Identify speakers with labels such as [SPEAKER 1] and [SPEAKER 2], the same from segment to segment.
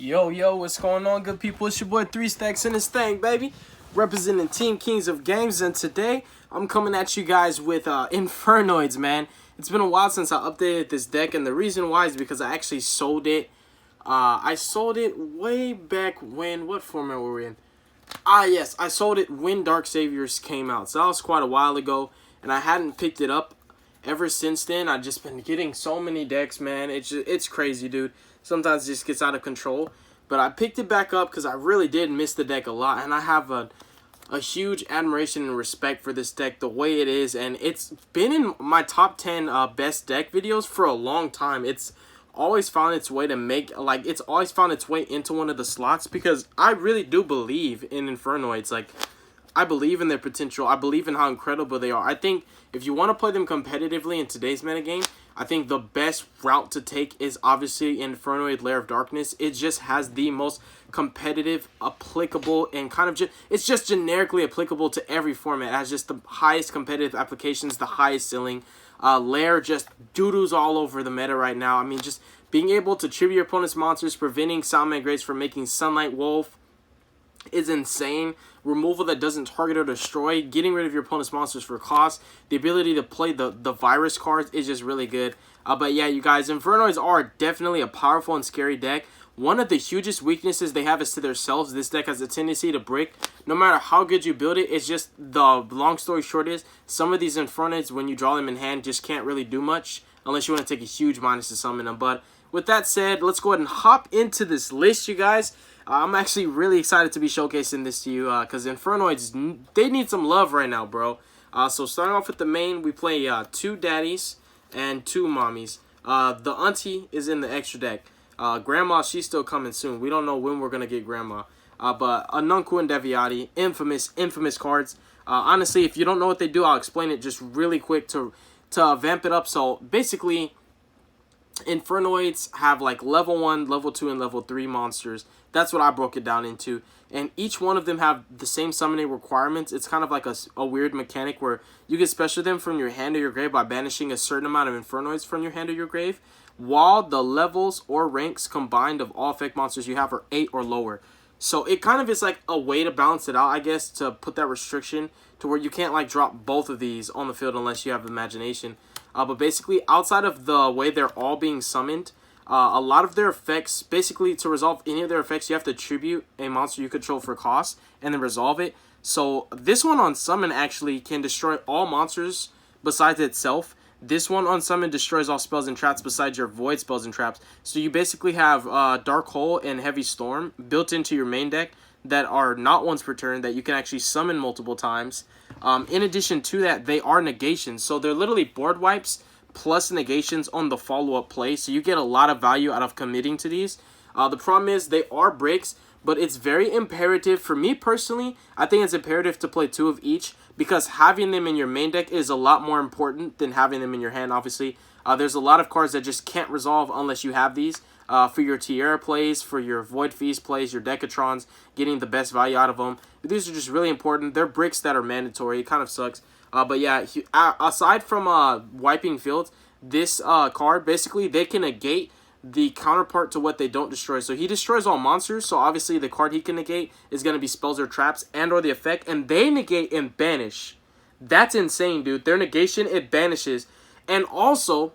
[SPEAKER 1] Yo, what's going on, good people? It's your boy 3 Stacks in this thing, baby. Representing Team Kings of Games, and today I'm coming at you guys with Infernoids, man. It's been a while since I updated this deck, and the reason why is because I actually sold it. I sold it way back when, what format were we in? Yes, I sold it when Dark Saviors came out, so that was quite a while ago, and I hadn't picked it up ever since then. I've just been getting so many decks, man. It's crazy, dude. Sometimes it just gets out of control. But I picked it back up because I really did miss the deck a lot. And I have a huge admiration and respect for this deck, the way it is. And it's been in my top 10 best deck videos for a long time. It's always found its way to it's always found its way into one of the slots. Because I really do believe in Infernoids. I believe in their potential. I believe in how incredible they are. I think if you want to play them competitively in today's metagame, I think the best route to take is obviously Infernoid Lair of Darkness. It just has the most competitive, applicable, and it's just generically applicable to every format. It has just the highest competitive applications, the highest ceiling. Lair just doo-doos all over the meta right now. I mean, just being able to tribute your opponent's monsters, preventing Soundman Grace from making Sunlight Wolf is insane. Removal that doesn't target or destroy, getting rid of your opponent's monsters for cost, the ability to play the virus cards is just really good. But yeah, you guys, Infernoids are definitely a powerful and scary deck. One of the hugest weaknesses they have is to themselves. This deck has a tendency to break no matter how good you build it. It's just, the long story short is, some of these Infernoids, when you draw them in hand, just can't really do much unless you want to take a huge minus to summon them. But with that said, let's go ahead and hop into this list, you guys. I'm actually really excited to be showcasing this to you because Infernoids, they need some love right now, bro. So starting off with the main, we play 2 daddies and 2 mommies. The auntie is in the extra deck. Grandma, she's still coming soon. We don't know when we're going to get Grandma. But Anunku and Deviati, infamous cards. Honestly, if you don't know what they do, I'll explain it just really quick to vamp it up. So basically, Infernoids have like level 1, level 2, and level 3 monsters. That's what I broke it down into. And each one of them have the same summoning requirements. It's kind of like a weird mechanic where you can special them from your hand or your grave by banishing a certain amount of Infernoids from your hand or your grave, while the levels or ranks combined of all effect monsters you have are 8 or lower. So it kind of is like a way to balance it out, I guess, to put that restriction to where you can't like drop both of these on the field unless you have imagination. But basically, outside of the way they're all being summoned, a lot of their effects, basically to resolve any of their effects, you have to tribute a monster you control for cost and then resolve it. So this one on summon actually can destroy all monsters besides itself. This one on summon destroys all spells and traps besides your void spells and traps. So you basically have Dark Hole and Heavy Storm built into your main deck that are not once per turn, that you can actually summon multiple times. In addition to that, they are negations. So they're literally board wipes plus negations on the follow-up play. So you get a lot of value out of committing to these. The problem is they are breaks, but it's very imperative. For me personally, I think it's imperative to play 2 of each because having them in your main deck is a lot more important than having them in your hand, obviously. There's a lot of cards that just can't resolve unless you have these. For your Tierra plays, for your Void Feast plays, your Decatrons, getting the best value out of them. These are just really important. They're bricks that are mandatory. It kind of sucks. But yeah, aside from wiping fields, this card, basically, they can negate the counterpart to what they don't destroy. So he destroys all monsters, so obviously the card he can negate is going to be spells or traps and or the effect, and they negate and banish. That's insane, dude. Their negation, it banishes. And also,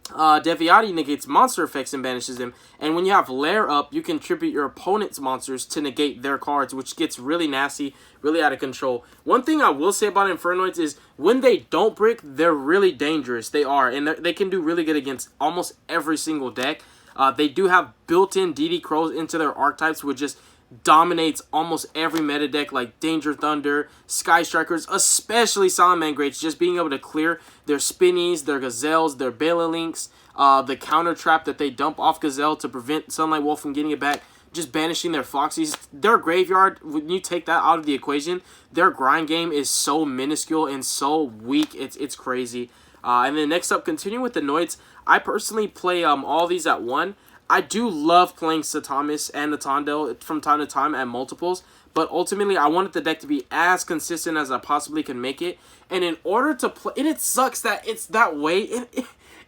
[SPEAKER 1] Deviati negates monster effects and banishes them. And when you have Lair up, you can tribute your opponent's monsters to negate their cards, which gets really nasty, really out of control. One thing I will say about Infernoids is when they don't brick, they're really dangerous. They are, and they can do really good against almost every single deck. They do have built-in DD Crows into their archetypes, which just dominates almost every meta deck, like Danger Thunder, Sky Strikers, especially Solomon Greats, just being able to clear their Spinnies, their Gazelles, their Bailinks, the counter trap that they dump off Gazelle to prevent Sunlight Wolf from getting it back, just banishing their Foxies. Their graveyard, when you take that out of the equation, their grind game is so minuscule and so weak, it's crazy. And then next up, continuing with the Noids, I personally play all these at 1. I do love playing Satamis and Natondel from time to time at multiples, but ultimately I wanted the deck to be as consistent as I possibly can make it. And in order to play, and it sucks that it's that way.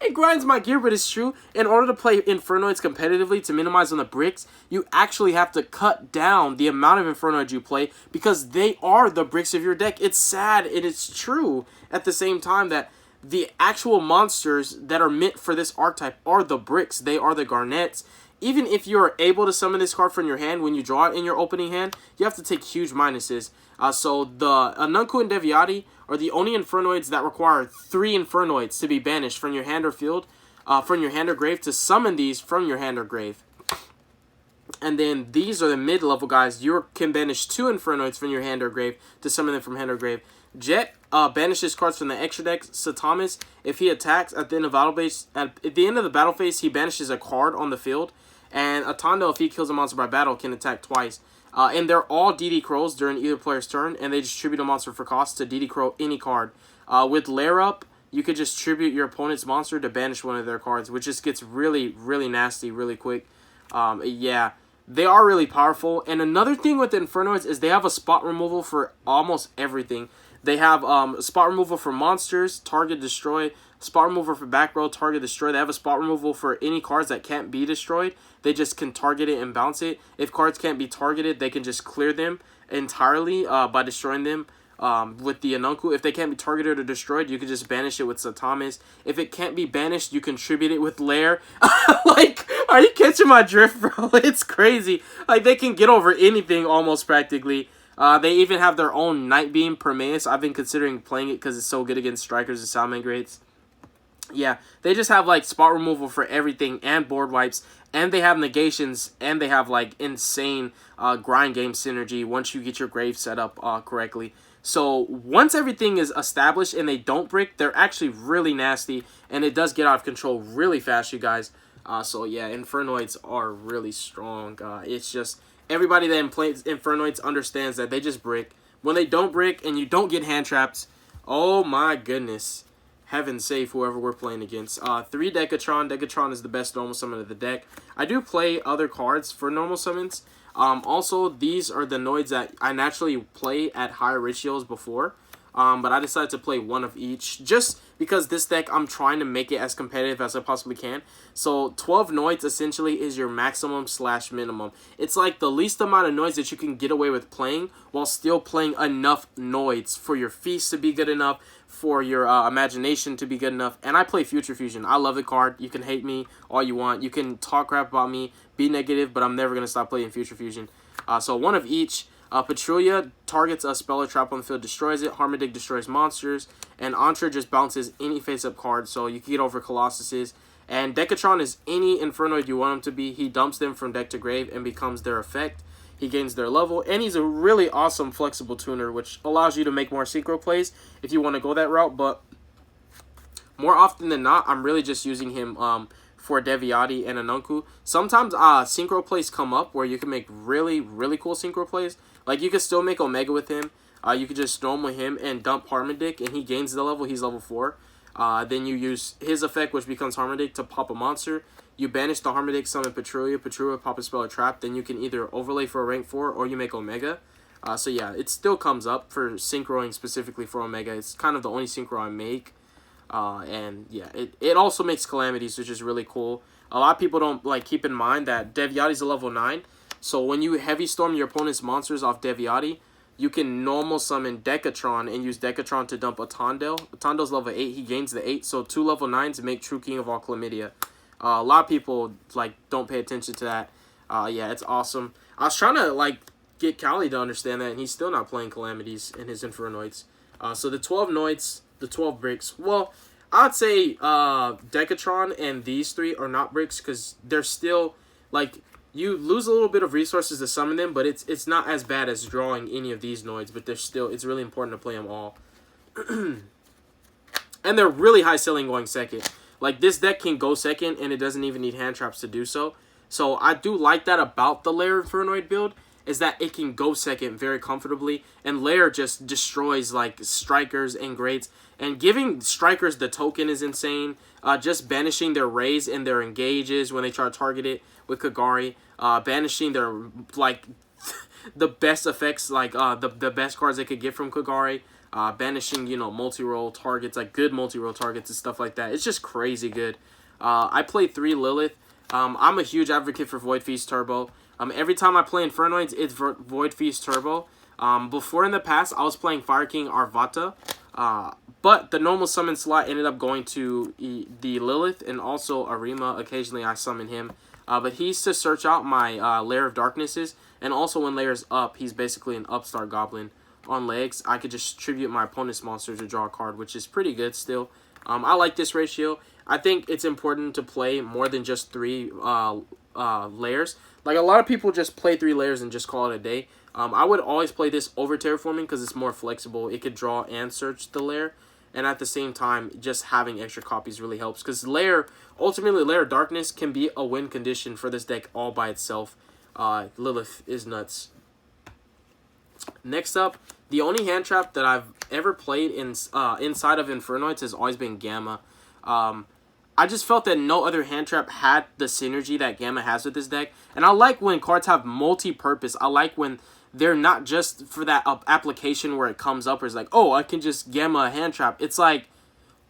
[SPEAKER 1] It grinds my gear, but it's true. In order to play Infernoids competitively, to minimize on the bricks, you actually have to cut down the amount of Infernoids you play because they are the bricks of your deck. It's sad and it's true at the same time that the actual monsters that are meant for this archetype are the bricks. They are the garnets. Even if you're able to summon this card from your hand when you draw it in your opening hand, you have to take huge minuses. So the Anunku and Deviati are the only Infernoids that require 3 Infernoids to be banished from your hand or field, from your hand or grave, to summon these from your hand or grave. And then these are the mid-level guys. You can banish 2 Infernoids from your hand or grave to summon them from hand or grave. Jet banishes cards from the extra deck. Satamas, if he attacks at the end of battle phase, at the end of the battle phase, he banishes a card on the field. And Atando, if he kills a monster by battle, can attack twice. And they're all DD Crows during either player's turn, and they distribute a monster for cost to DD Crow any card. With Lair up, you could just tribute your opponent's monster to banish one of their cards, which just gets really, really nasty really quick. Yeah, they are really powerful. And another thing with the Infernoids is they have a spot removal for almost everything. They have spot removal for monsters, target destroy, spot removal for back row, target destroy. They have a spot removal for any cards that can't be destroyed. They just can target it and bounce it. If cards can't be targeted, they can just clear them entirely by destroying them with the Anunku. If they can't be targeted or destroyed, you can just banish it with Satamas. If it can't be banished, you contribute it with Lair. Like, are you catching my drift, bro? It's crazy. Like, they can get over anything almost practically. They even have their own Night Beam Prometheus. I've been considering playing it because it's so good against strikers and Salmon Greats. Yeah, they just have, like, spot removal for everything and board wipes. And they have negations. And they have, like, insane grind game synergy once you get your grave set up correctly. So, once everything is established and they don't brick, they're actually really nasty. And it does get out of control really fast, you guys. So, yeah, Infernoids are really strong. It's just... Everybody that plays Infernoids understands that they just brick. When they don't brick and you don't get hand traps, oh my goodness. Heaven save whoever we're playing against. 3 Decatron. Decatron is the best normal summon of the deck. I do play other cards for normal summons. Also, these are the Noids that I naturally play at higher ratios before. But I decided to play one of each just because this deck I'm trying to make it as competitive as I possibly can. So 12 Noids essentially is your maximum / minimum. It's like the least amount of Noids that you can get away with playing while still playing enough Noids for your feast to be good enough, for your imagination to be good enough. And I play Future Fusion. I love the card. You can hate me all you want. You can talk crap about me, be negative, but I'm never going to stop playing Future Fusion. So one of each. Patrulia targets a spell or trap on the field, destroys it. Harmadig destroys monsters. And Antra just bounces any face-up card, so you can get over Colossuses. And Decatron is any Infernoid you want him to be. He dumps them from deck to grave and becomes their effect. He gains their level. And he's a really awesome flexible tuner, which allows you to make more synchro plays if you want to go that route. But more often than not, I'm really just using him for Deviati and Anunku. Sometimes synchro plays come up where you can make really, really cool synchro plays. Like, you can still make Omega with him. You could just normal him and dump Harmadig, and he gains the level. He's level 4. Then you use his effect, which becomes Harmadig, to pop a monster. You banish the Harmadig, summon Patrulia. Patrulia pop a spell or trap. Then you can either overlay for a rank 4 or you make Omega. So yeah, it still comes up for synchroing specifically for Omega. It's kind of the only synchro I make. And yeah, it also makes Calamities, which is really cool. A lot of people don't keep in mind that Deviati's a level 9. So when you heavy storm your opponent's monsters off Deviati, you can normal summon Decatron and use Decatron to dump Atandel. Atandel's level 8. He gains the 8. So 2 level 9s make True King of all Chlamydia. A lot of people don't pay attention to that. Yeah, it's awesome. I was trying to get Callie to understand that, and he's still not playing Calamities in his Infernoids. So the 12 Noids, the 12 bricks. Well, I'd say Decatron and these 3 are not bricks because they're still you lose a little bit of resources to summon them, but it's not as bad as drawing any of these Noids, but it's really important to play them all. And they're really high ceiling going second. This deck can go second, and it doesn't even need hand traps to do so. So I do like that about the Lair Infernoid build, is that it can go second very comfortably, and Lair just destroys strikers and greats. And giving strikers the token is insane. Just banishing their rays and their engages when they try to target it with Kagari. Banishing their the best effects, the best cards they could get from Kagari. banishing, you know, multi-roll targets, like good multi-roll targets and stuff like that. It's just crazy good. I play 3 Lilith. I'm a huge advocate for Void Feast Turbo. Every time I play Infernoids, it's Void Feast Turbo. Before in the past, I was playing Fire King Arvata. But the normal summon slot ended up going to the Lilith and also Arima. Occasionally I summon him. But he's to search out my Lair of Darknesses. And also when Lair's up, he's basically an upstart goblin. On legs, I could just tribute my opponent's monster to draw a card, which is pretty good still. I like this ratio. I think it's important to play more than just 3 Lairs. Like, a lot of people just play 3 Lairs and just call it a day. I would always play this over Terraforming because it's more flexible. It could draw and search the Lair. And at the same time, just having extra copies really helps. Because Lair, ultimately, Lair of Darkness can be a win condition for this deck all by itself. Lilith is nuts. Next up, the only hand trap that I've ever played inside of Infernoids has always been Gamma. I just felt that no other hand trap had the synergy that Gamma has with this deck. And I like when cards have multi-purpose. I like when they're not just for that application where it comes up where it's like, oh, I can just Gamma a hand trap. It's like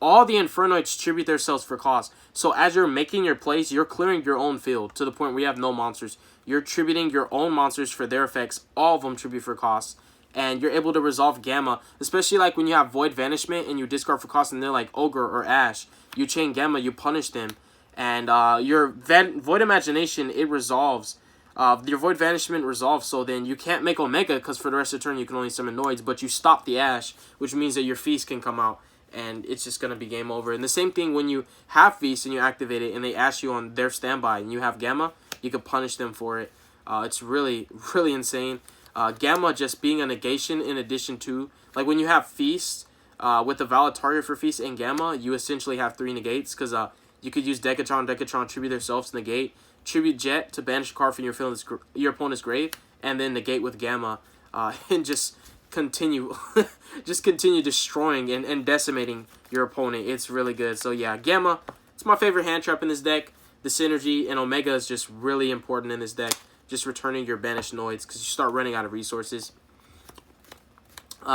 [SPEAKER 1] all the Infernoids tribute themselves for cost. So as you're making your plays, you're clearing your own field to the point where you have no monsters. You're tributing your own monsters for their effects. All of them tribute for cost. And you're able to resolve Gamma, especially like when you have Void Vanishment and you discard for cost and they're like Ogre or Ash. You chain Gamma, you punish them. And your Void Imagination, it resolves. Your Void Vanishment resolves, so then you can't make Omega because for the rest of the turn you can only summon Noids, but you stop the Ash, which means that your Feast can come out, and it's just going to be game over. And the same thing when you have Feast and you activate it and they ask you on their standby and you have Gamma, you can punish them for it. It's really, really insane. Gamma just being a negation in addition to, like when you have Feast with a valid target for Feast and Gamma, you essentially have 3 negates because you could use Decatron, tribute themselves to negate, tribute Jet to banish a card from your opponent's grave, and then negate with Gamma, and just continue destroying and decimating your opponent. It's really good. So yeah, Gamma, it's my favorite hand trap in this deck. The synergy and Omega is just really important in this deck. Just returning your banished Noids because you start running out of resources.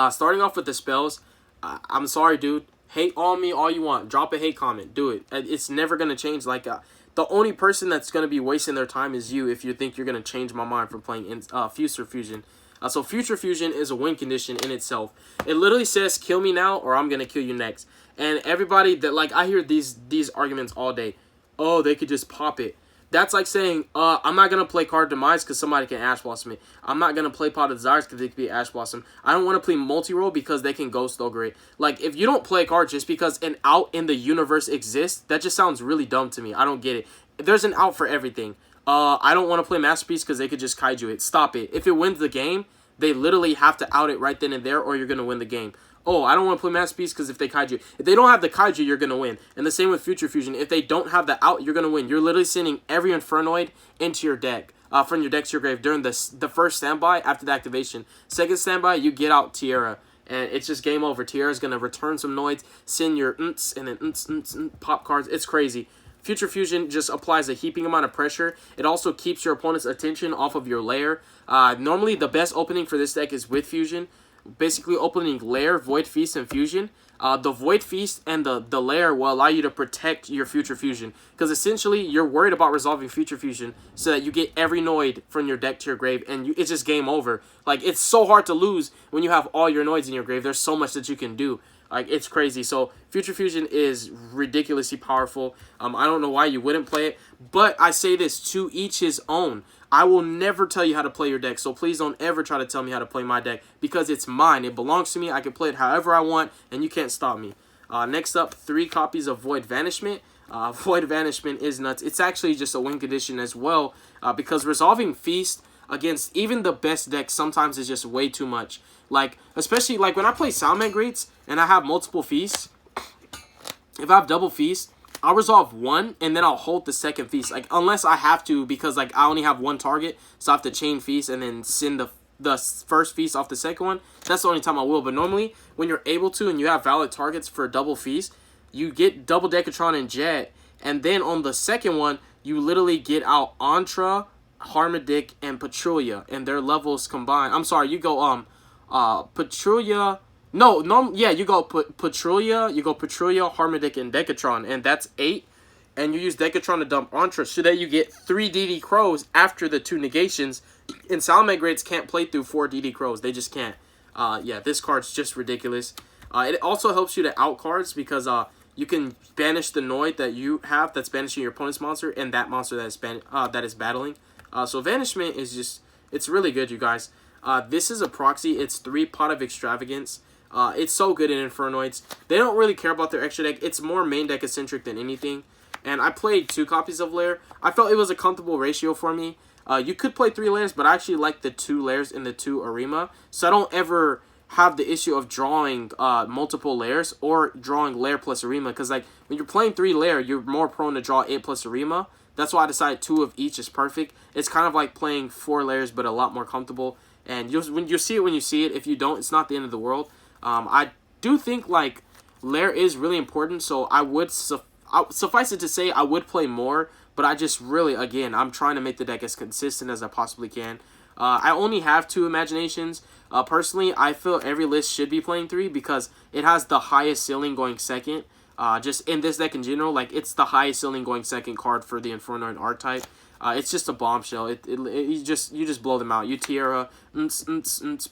[SPEAKER 1] Starting off with the spells, I'm sorry, dude. Hate on me all you want. Drop a hate comment. Do it. It's never going to change. Like, the only person that's going to be wasting their time is you if you think you're going to change my mind from playing Future Fusion. So Future Fusion is a win condition in itself. It literally says, kill me now or I'm going to kill you next. And everybody that, like, I hear these arguments all day. Oh, they could just pop it. That's like saying, I'm not going to play Card Demise because somebody can Ash Blossom it. I'm not going to play Pot of Desires because they could be Ash Blossom. I don't want to play multi-roll because they can Ghost Ogre it. Like, if you don't play a card just because an out in the universe exists, that just sounds really dumb to me. I don't get it. There's an out for everything. I don't want to play Masterpiece because they could just Kaiju it. Stop it. If it wins the game, they literally have to out it right then and there or you're going to win the game. Oh, I don't want to play Masterpiece because if they Kaiju. If they don't have the Kaiju, you're going to win. And the same with Future Fusion. If they don't have the out, you're going to win. You're literally sending every Infernoid into your deck. From your deck to your grave during the first standby after the activation. Second standby, you get out Tierra. And it's just game over. Tierra's going to return some Noids, send your and then pop cards. It's crazy. Future Fusion just applies a heaping amount of pressure. It also keeps your opponent's attention off of your Lair. Normally, the best opening for this deck is with Fusion. Basically opening Lair, Void Feast, and Fusion. The Void Feast and the Lair will allow you to protect your Future Fusion. Because essentially, you're worried about resolving Future Fusion so that you get every Noid from your deck to your grave. And it's just game over. Like, it's so hard to lose when you have all your Noids in your grave. There's so much that you can do. Like, it's crazy. So, Future Fusion is ridiculously powerful. I don't know why you wouldn't play it. But I say this, to each his own. I will never tell you how to play your deck, so please don't ever try to tell me how to play my deck, because it's mine. It belongs to me. I can play it however I want, and you can't stop me. Next up, 3 copies of Void Vanishment. Void Vanishment is nuts. It's actually just a win condition as well, because resolving Feast against even the best decks sometimes is just way too much. Like, especially like when I play Soundman Greats and I have multiple Feasts, if I have double Feast, I'll resolve 1, and then I'll hold the second Feast. Like, unless I have to, because, like, I only have 1 target, so I have to chain Feast and then send the first Feast off the second one. That's the only time I will. But normally, when you're able to and you have valid targets for a double Feast, you get double Decatron and Jet, and then on the second one, you literally get out Antra, Harmadic, and Patrulia, and their levels combined. I'm sorry, you go, Patrulia, No, yeah, you go Patrulia, Harmonic, and Decatron, and that's 8. And you use Decatron to dump Entra, so that you get 3 DD Crows after the 2 negations. And Salamangreats grades can't play through 4 DD Crows. They just can't. Yeah, this card's just ridiculous. It also helps you to out cards because you can banish the Noid that you have that's banishing your opponent's monster and that monster that is battling. So Vanishment is just, it's really good, you guys. This is a proxy. It's 3 Pot of Extravagance. It's so good in Infernoids. They don't really care about their extra deck. It's more main deck eccentric than anything. And I played 2 copies of Lair. I felt it was a comfortable ratio for me. You could play 3 Lairs, but I actually like the 2 Lairs in the 2 Arima. So I don't ever have the issue of drawing multiple Lairs or drawing Lair plus Arima. Because like when you're playing 3 Lair, you're more prone to draw 8 plus Arima. That's why I decided 2 of each is perfect. It's kind of like playing 4 Lairs, but a lot more comfortable. And you'll see it when you see it. If you don't, it's not the end of the world. I do think like Lair is really important, so I would suffice it to say I would play more, but I just really, again, I'm trying to make the deck as consistent as I possibly can. I only have 2 Imaginations. Personally, I feel every list should be playing 3 because it has the highest ceiling going second. Just in this deck in general, like it's the highest ceiling going second card for the Infernoid archetype. It's just a bombshell. You just blow them out. You Tierra,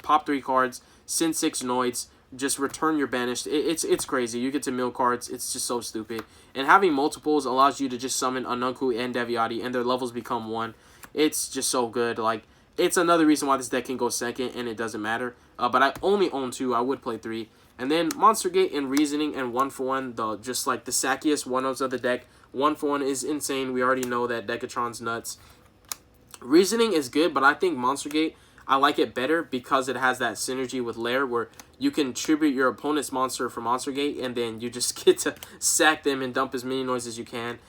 [SPEAKER 1] pop 3 cards, send 6 Noids, just return your banished. It's crazy. You get to mill cards. It's just so stupid. And having multiples allows you to just summon Anunku and Deviati, and their levels become 1. It's just so good. Like, it's another reason why this deck can go second, and it doesn't matter. But I only own 2. I would play 3. And then Monster Gate and Reasoning and 1-for-1, just like the sackiest 1-ofs of the deck. 1-for-1 is insane. We already know that Decatron's nuts. Reasoning is good, but I think Monster Gate, I like it better because it has that synergy with Lair where you can tribute your opponent's monster for Monster Gate and then you just get to sack them and dump as many Noids as you can,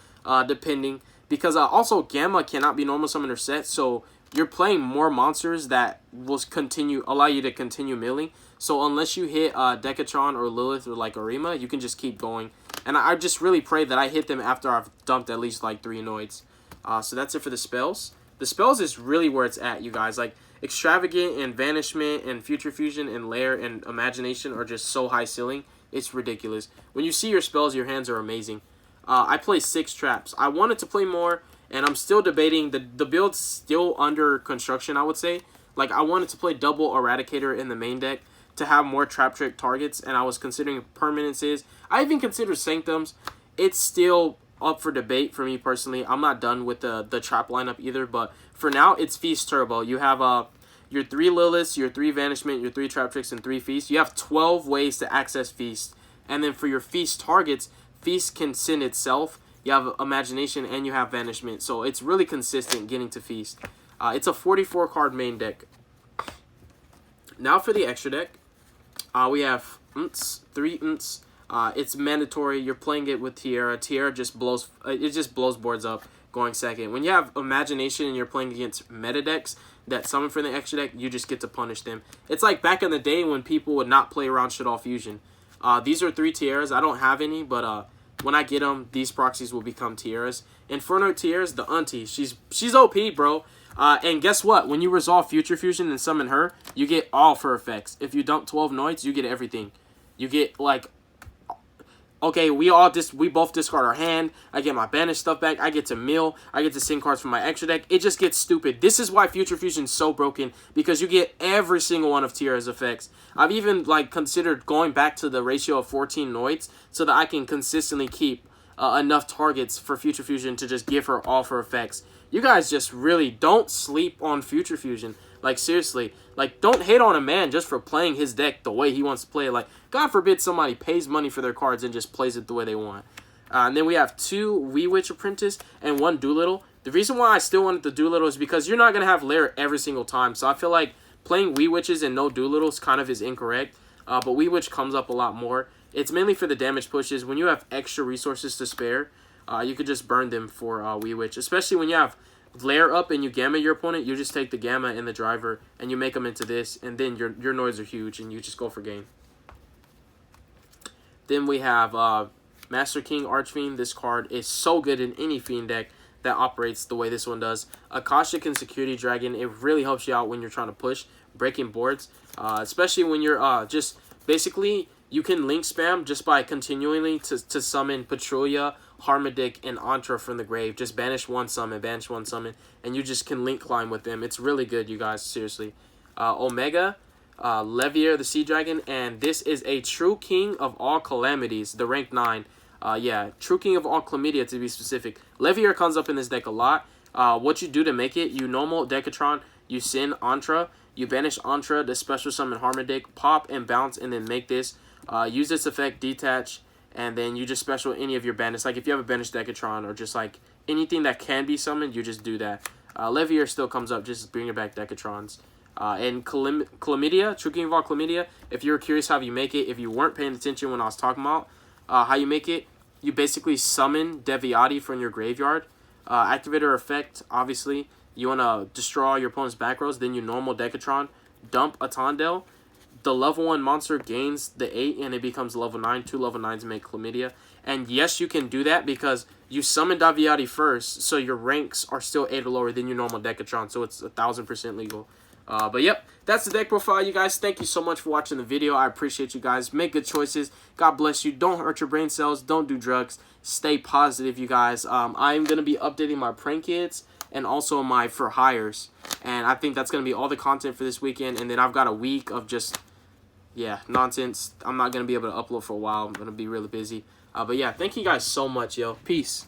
[SPEAKER 1] depending. Because also Gamma cannot be normal summon or set, so you're playing more monsters that will allow you to continue milling. So unless you hit Decatron or Lilith or like Arima, you can just keep going. And I just really pray that I hit them after I've dumped at least like 3 Noids. So that's it for the spells. The spells is really where it's at, you guys. Like Extravagant and Vanishment and Future Fusion and Lair and Imagination are just so high ceiling. It's ridiculous. When you see your spells, your hands are amazing. I play 6 traps. I wanted to play more, and I'm still debating. The build's still under construction, I would say. Like, I wanted to play double Eradicator in the main deck to have more trap trick targets, and I was considering permanences. I even considered Sanctums. It's still up for debate for me personally. I'm not done with the trap lineup either, but for now, it's Feast Turbo. You have your 3 Liliths, your 3 Vanishment, your 3 Trap Tricks, and 3 Feast. You have 12 ways to access Feast. And then for your Feast targets, Feast can send itself. You have Imagination and you have Vanishment. So it's really consistent getting to Feast. It's a 44 card main deck. Now for the extra deck. We have 3 Unts. It's mandatory. You're playing it with Tierra. Tierra just blows. It just blows boards up going second. When you have Imagination and you're playing against meta decks that summon for the extra deck, you just get to punish them. It's like back in the day when people would not play around Shaddoll Fusion. These are 3 Tierras. I don't have any, but when I get them, these proxies will become Tierras. Infernoid Tierras, the auntie. She's OP, bro. And guess what? When you resolve Future Fusion and summon her, you get all of her effects. If you dump 12 Noids, you get everything. You get, like, okay, we both discard our hand. I get my banished stuff back. I get to mill. I get to send cards from my extra deck. It just gets stupid. This is why Future Fusion is so broken, because you get every single one of Tierra's effects. I've even, like, considered going back to the ratio of 14 Noids so that I can consistently keep enough targets for Future Fusion to just give her all of her effects. You guys just really don't sleep on Future Fusion. Like, seriously. Like, don't hate on a man just for playing his deck the way he wants to play it. Like, God forbid somebody pays money for their cards and just plays it the way they want. And then we have 2 Wee Witch Apprentice and 1 Doolittle. The reason why I still wanted the Doolittle is because you're not going to have Lair every single time. So I feel like playing Wee Witches and no Doolittles kind of is incorrect. But Wee Witch comes up a lot more. It's mainly for the damage pushes. When you have extra resources to spare, you could just burn them for Wee Witch. Especially when you have Lair up and you gamma your opponent, you just take the gamma and the driver and you make them into this, and then your Noids are huge and you just go for game. Then we have Master King Archfiend. This card is so good in any Fiend deck that operates the way this one does. Akashic and Security Dragon, it really helps you out when you're trying to push, breaking boards. Especially when you're just basically, you can link spam just by continually to summon Patrulia, Harmadic, and Antra from the grave. Just banish one summon, and you just can link climb with them. It's really good, you guys, seriously. Omega, Levier, the Sea Dragon, and this is a True King of all Calamities, the rank 9. Yeah, True King of all Chlamydia to be specific. Levier comes up in this deck a lot. What you do to make it, you normal Decatron, you send Antra, you banish Antra, the special summon Harmadic, pop and bounce, and then make this. Use this effect, detach, and then you just special any of your bandits. Like if you have a banished Decatron or just like anything that can be summoned, you just do that. Levier still comes up, just bring it back Decatrons. And Chlamydia, True King of all Chlamydia, if you were curious how you make it, if you weren't paying attention when I was talking about how you make it, you basically summon Deviati from your graveyard. Activator effect, obviously, you want to destroy all your opponent's back rows, then you normal Decatron, dump a Tondel. The level 1 monster gains the 8 and it becomes level 9. 2 level 9s make Chlamydia. And yes, you can do that because you summon Daviati first, so your ranks are still 8 or lower than your normal Decatron, so it's 1000% legal. But yep, that's the deck profile, you guys. Thank you so much for watching the video. I appreciate you guys. Make good choices. God bless you. Don't hurt your brain cells. Don't do drugs. Stay positive, you guys. I'm going to be updating my prank kits and also my for hires. And I think that's going to be all the content for this weekend. And then I've got a week of just, yeah, nonsense. I'm not going to be able to upload for a while. I'm going to be really busy. But yeah, thank you guys so much, yo. Peace.